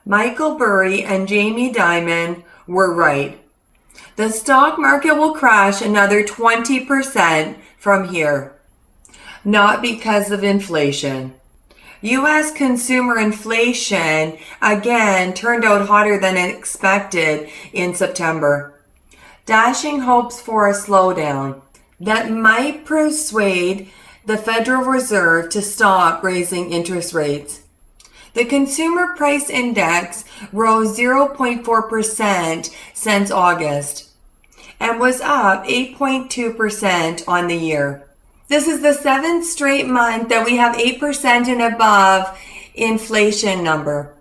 Michael Burry and Jamie Dimon were right. The stock market will crash another 20% from here. Not because of inflation. U.S. consumer inflation again turned out hotter than expected in September, dashing hopes for a slowdown that might persuade the Federal Reserve to stop raising interest rates. The Consumer Price Index rose 0.4% since August and was up 8.2% on the year. This is the 7th straight month that we have 8% and above inflation number.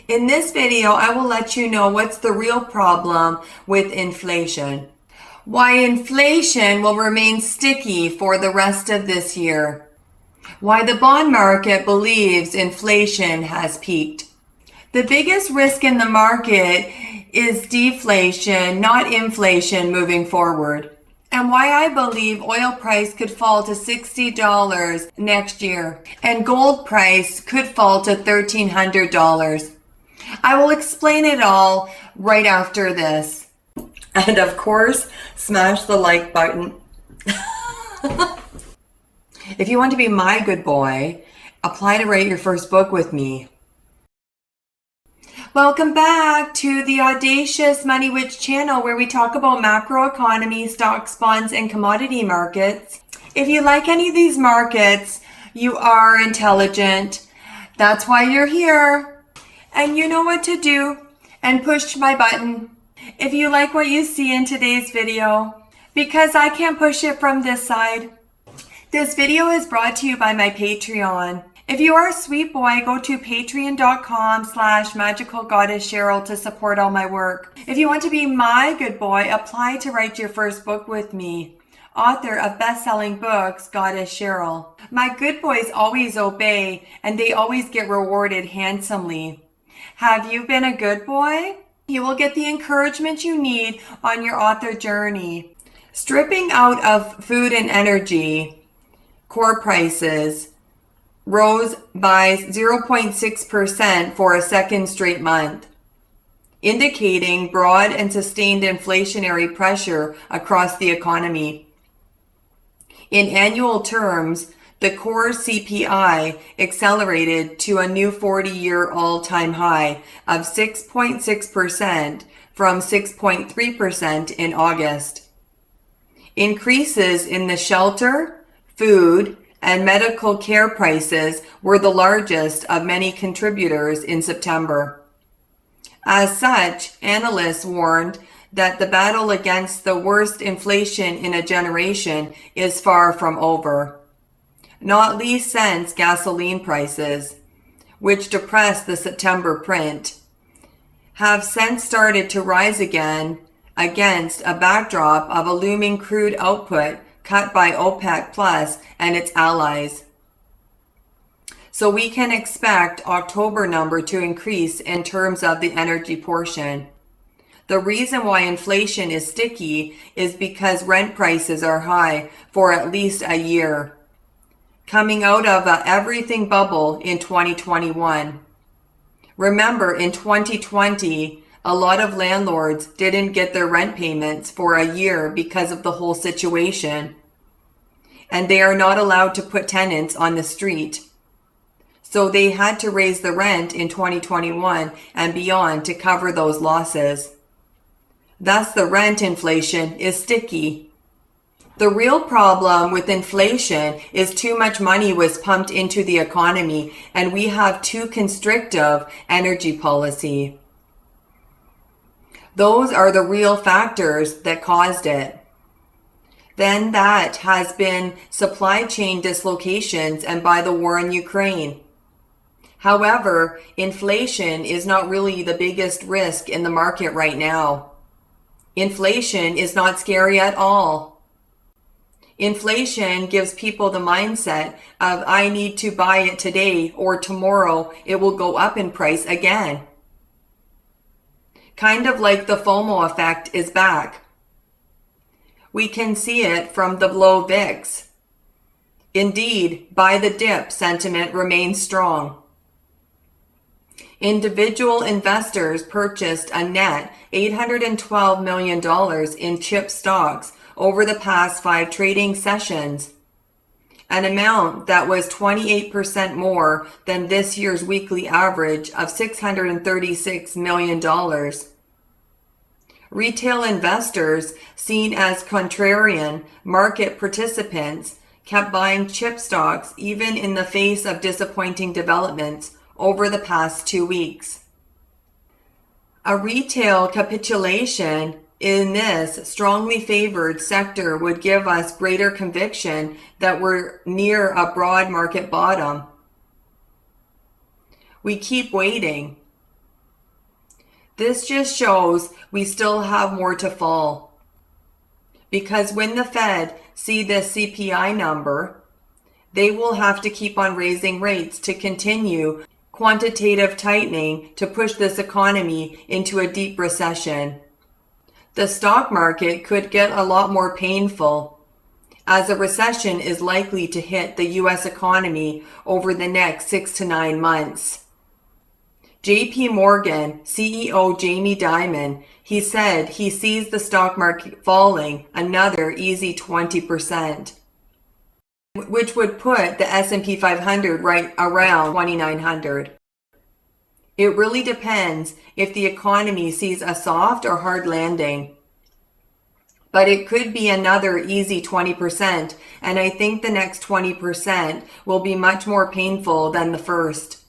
In this video, I will let you know what's the real problem with inflation. Why inflation will remain sticky for the rest of this year. Why the bond market believes inflation has peaked. The biggest risk in the market is deflation, not inflation moving forward. And why I believe oil price could fall to $60 next year and gold price could fall to $1,300. I will explain it all right after this. And of course, smash the like button. If you want to be my good boy, apply to write your first book with me. Welcome back to the Audacious Money Witch channel, where we talk about macroeconomy, stocks, bonds, and commodity markets. If you like any of these markets, you are intelligent. That's why you're here. And you know what to do. And push my button if you like what you see in today's video, because I can't push it from this side. This video is brought to you by my Patreon. If you are a sweet boy, go to patreon.com/magicalgoddesscheryl to support all my work. If you want to be my good boy, apply to write your first book with me. Author of best-selling books, Goddess Cheryl. My good boys always obey, and they always get rewarded handsomely. Have you been a good boy? You will get the encouragement you need on your author journey. Stripping out of food and energy, core prices rose by 0.6% for a second straight month, indicating broad and sustained inflationary pressure across the economy. In annual terms, the core CPI accelerated to a new 40-year all-time high of 6.6% from 6.3% in August. Increases in the shelter, food, and medical care prices were the largest of many contributors in September. As such, analysts warned that the battle against the worst inflation in a generation is far from over. Not least since gasoline prices, which depressed the September print, have since started to rise again against a backdrop of a looming crude output cut by OPEC Plus and its allies. So we can expect October number to increase in terms of the energy portion. The reason why inflation is sticky is because rent prices are high for at least a year, coming out of a everything bubble in 2021. Remember, in 2020, a lot of landlords didn't get their rent payments for a year because of the whole situation. And they are not allowed to put tenants on the street. So they had to raise the rent in 2021 and beyond to cover those losses. Thus, the rent inflation is sticky. The real problem with inflation is too much money was pumped into the economy, and we have too constrictive energy policy. Those are the real factors that caused it. Then that has been supply chain dislocations and by the war in Ukraine. However, inflation is not really the biggest risk in the market right now. Inflation is not scary at all. Inflation gives people the mindset of, I need to buy it today or tomorrow it will go up in price again. Kind of like the FOMO effect is back. We can see it from the low VIX. Indeed, buy the dip sentiment remains strong. Individual investors purchased a net $812 million in chip stocks over the past 5 trading sessions, an amount that was 28% more than this year's weekly average of $636 million. Retail investors, seen as contrarian market participants, kept buying chip stocks even in the face of disappointing developments over the past 2 weeks. A retail capitulation in this strongly favored sector would give us greater conviction that we're near a broad market bottom. We keep waiting. This just shows we still have more to fall. Because when the Fed see this CPI number, they will have to keep on raising rates to continue quantitative tightening to push this economy into a deep recession. The stock market could get a lot more painful, as a recession is likely to hit the US economy over the next 6 to 9 months. JP Morgan CEO Jamie Dimon, he said he sees the stock market falling another easy 20%, which would put the S&P 500 right around 2,900. It really depends if the economy sees a soft or hard landing. But it could be another easy 20%, and I think the next 20% will be much more painful than the first.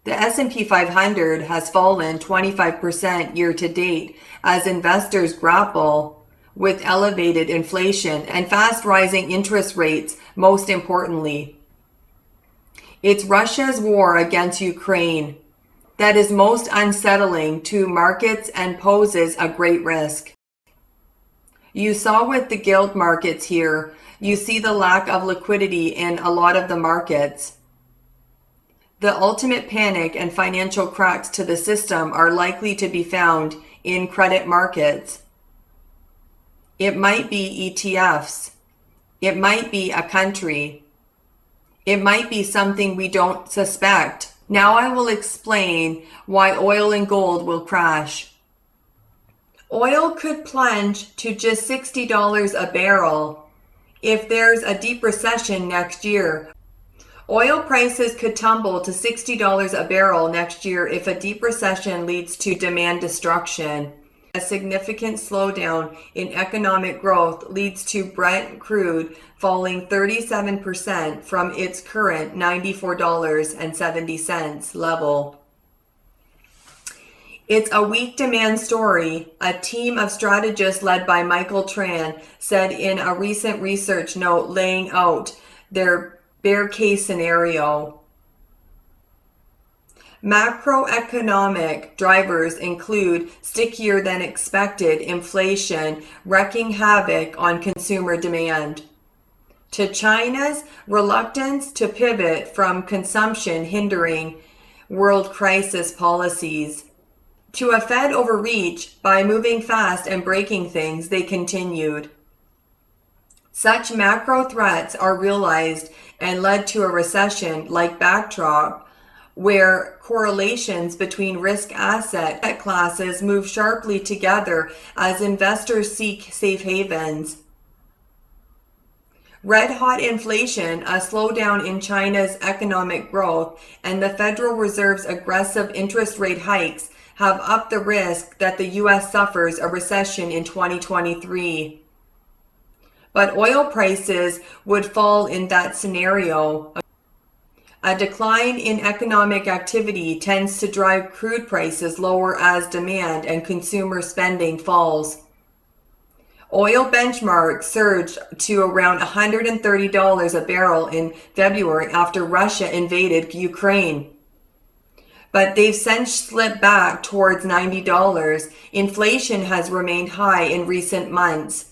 The S&P 500 has fallen 25% year to date as investors grapple with elevated inflation and fast rising interest rates, most importantly. It's Russia's war against Ukraine that is most unsettling to markets and poses a great risk. You saw with the gilt markets here, you see the lack of liquidity in a lot of the markets. The ultimate panic and financial cracks to the system are likely to be found in credit markets. It might be ETFs. It might be a country. It might be something we don't suspect. Now I will explain why oil and gold will crash. Oil could plunge to just $60 a barrel if there's a deep recession next year. Oil prices could tumble to $60 a barrel next year if a deep recession leads to demand destruction. A significant slowdown in economic growth leads to Brent crude falling 37% from its current $94.70 level. It's a weak demand story, a team of strategists led by Michael Tran said in a recent research note laying out their bear case scenario. Macroeconomic drivers include stickier than expected inflation wreaking havoc on consumer demand, to China's reluctance to pivot from consumption hindering world crisis policies, to a Fed overreach by moving fast and breaking things they continued. Such macro threats are realized and led to a recession-like backdrop where correlations between risk asset classes move sharply together as investors seek safe havens. Red-hot inflation, a slowdown in China's economic growth, and the Federal Reserve's aggressive interest rate hikes have upped the risk that the U.S. suffers a recession in 2023. But oil prices would fall in that scenario. A decline in economic activity tends to drive crude prices lower as demand and consumer spending falls. Oil benchmark surged to around $130 a barrel in February after Russia invaded Ukraine. But they've since slipped back towards $90. Inflation has remained high in recent months,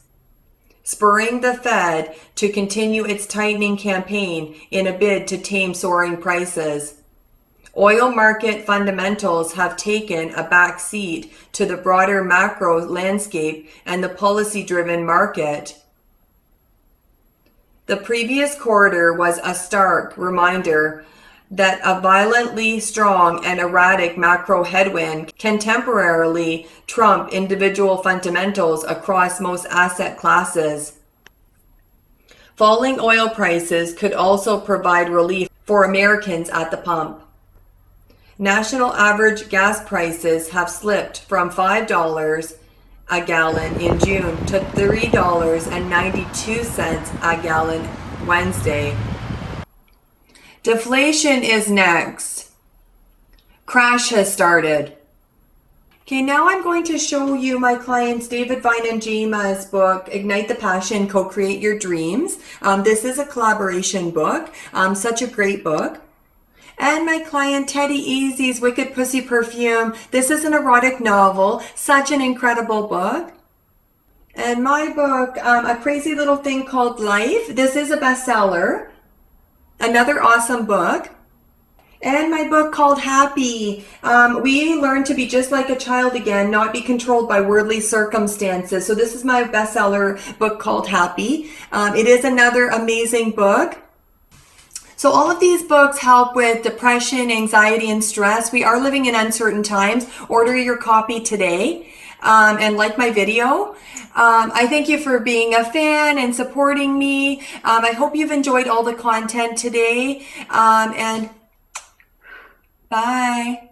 spurring the Fed to continue its tightening campaign in a bid to tame soaring prices. Oil market fundamentals have taken a back seat to the broader macro landscape and the policy-driven market. The previous quarter was a stark reminder that a violently strong and erratic macro headwind can temporarily trump individual fundamentals across most asset classes. Falling oil prices could also provide relief for Americans at the pump. National average gas prices have slipped from $5 a gallon in June to $3.92 a gallon Wednesday. Deflation is next. Crash has started. Okay, now I'm going to show you my clients David Vine and Jima's book, Ignite the Passion, Co-Create Your Dreams. This is a collaboration book, such a great book. And my client Teddy Eazzy's Wicked Pussy Perfume. This is an erotic novel, such an incredible book. And my book, A Crazy Little Thing Called Life. This is a bestseller. Another awesome book. And my book called Happy. We learn to be just like a child again, not be controlled by worldly circumstances. So this is my bestseller book called Happy. It is another amazing book. So all of these books help with depression, anxiety, and stress. We are living in uncertain times. Order your copy today and like my video. I thank you for being a fan and supporting me. I hope you've enjoyed all the content today. And bye.